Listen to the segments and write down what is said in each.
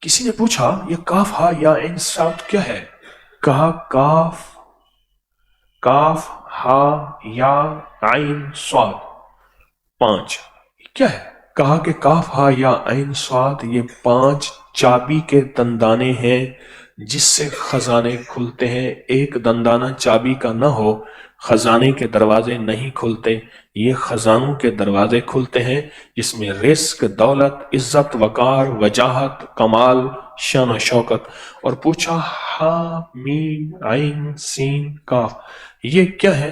किसी ने पूछा ये काफ हा या इन साथ क्या है? कहा काफ काफ हा या आइन स्वाद 5 क्या है? कहा कि काफ हा या आइन स्वाद ये 5 चाबी के दंदाने हैं जिससे खजाने खुलते हैं। एक दंदाना चाबी का न हो खजाने के दरवाजे नहीं खुलते। ये खजानों के दरवाजे खुलते हैं जिसमें रिस्क, दौलत, इज्जत, वकार, वजाहत, कमाल, शान शौकत। और पूछा हा मीम आइन सीन काफ ये क्या है?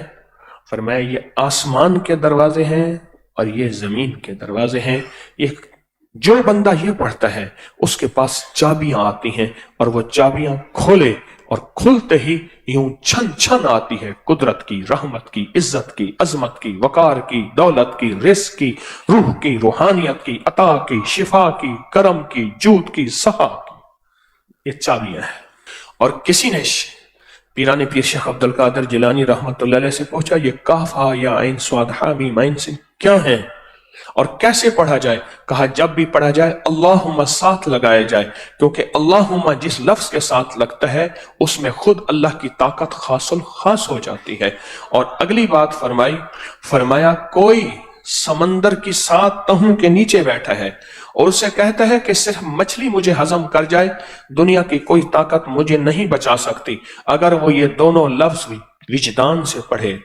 फरमाया ये आसमान के दरवाजे हैं और ये जमीन के दरवाजे हैं। ये जो बंदा ये पढ़ता है उसके पास चाबियां आती हैं और वो चाबियां खोले और खुलते ही यूं छन छन आती है कुदरत की, रहमत की, इज्जत की, अजमत की, वकार की, दौलत की, रिस्क की, रूह की, रूहानियत की, अता की, शिफा की, करम की, जूद की, सहा की। ये चाबियां हैं। और किसी ने पीराने पीर शेख अब्दुल कादिर जिलानी रहमतुल्लाह अलैह से पूछा ये काफ हा या आइन स्वाद हा मीम आइन से क्या है और कैसे पढ़ा जाए? कहा जब भी पढ़ा जाए अल्लाहुम्मा साथ लगाया जाए, क्योंकि अल्लाहुम्मा जिस लफ्ज के साथ लगता है उसमें खुद अल्लाह की ताकत खासुल खास हो जाती है। और अगली बात फरमाया कोई समंदर की 7 तहों के नीचे बैठा है और उसे कहता है कि सिर्फ मछली मुझे हजम कर जाए, दुनिया की कोई ताकत मुझे नहीं बचा सकती। अगर वो ये दोनों लफ्ज विजदान से पढ़े,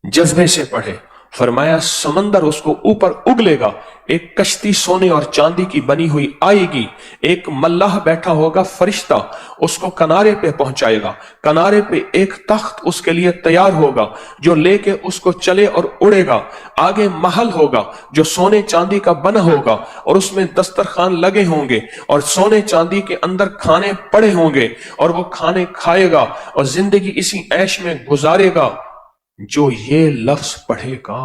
जज्बे से पढ़े, फरमाया समंदर उसको ऊपर उगलेगा। एक कश्ती सोने और चांदी की बनी हुई आएगी, एक मल्लाह बैठा होगा फरिश्ता उसको किनारे पे पहुंचाएगा। किनारे पे एक तख्त उसके लिए तैयार होगा जो लेके उसको चले और उड़ेगा। आगे महल होगा जो सोने चांदी का बना होगा और उसमें दस्तरखान लगे होंगे और सोने चांदी के अंदर खाने पड़े होंगे और वो खाने खाएगा और जिंदगी इसी ऐश में गुजारेगा। जो ये लफ्ज पढ़ेगा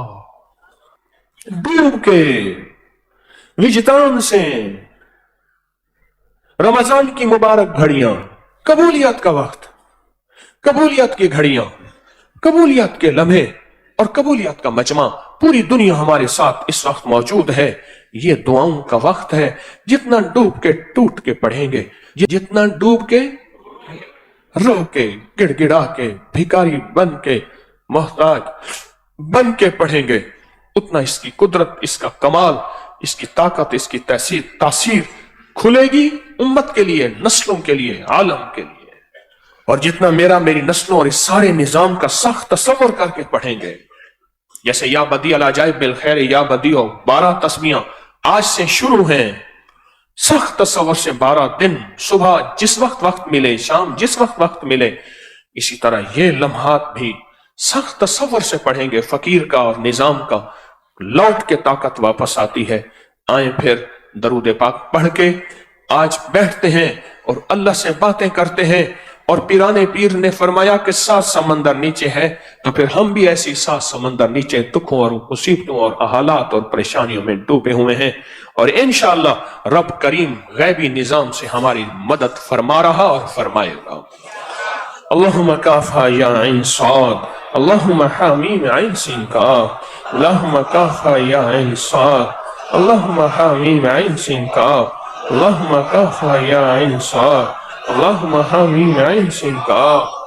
डूब के विजदान से, रमजान की मुबारक घड़ियां, कबूलियत का वक्त, कबूलियत की घड़ियां, कबूलियत के लम्हे और कबूलियत का मजमा, पूरी दुनिया हमारे साथ इस वक्त मौजूद है। ये दुआओं का वक्त है। जितना डूब के टूट के पढ़ेंगे, जितना डूब के रो के गिड़गिड़ा के भिखारी बन के मोहताज बन के पढ़ेंगे, उतना इसकी कुदरत, इसका कमाल, इसकी ताकत, इसकी तासीर खुलेगी उम्मत के लिए, नस्लों के लिए, आलम के लिए। और जितना मेरी नस्लों और इस सारे निजाम का सख्त तसव्वुर करके पढ़ेंगे, जैसे या बदी अल अजाइब बिल खैर या बदीओ 12 तस्बीहां आज से शुरू हैं। सख्त तसव्वुर से 12 दिन, सुबह जिस वक्त मिले, शाम जिस वक्त मिले, इसी तरह ये लम्हात भी सख्त तसव्वुर से पढ़ेंगे। फकीर का और निजाम का लौट के ताकत वापस आती है। आए फिर दरूद पाक पढ़ के आज बैठते हैं और अल्लाह से बातें करते हैं। और पीराने पीर ने फरमाया कि 7 समंदर नीचे है, तो फिर हम भी ऐसी 7 समंदर नीचे दुखों और मुसीबतों और हालात और परेशानियों में डूबे हुए हैं। और इंशाअल्लाह रब करीम गैबी निजाम से हमारी मदद फरमा रहा और फरमाएगा। अल्लाहुम्मा काफा या आइन साद, अल्लाहुम्मा हामीम आइन सीन काफ, अल्लाहुम्मा काफा या आइन साद, अल्लाहुम्मा हामीम आइन सीन काफ, अल्लाहुम्मा काफा या आइन साद, अल्लाहुम्मा हामीम आइन सीन काफ।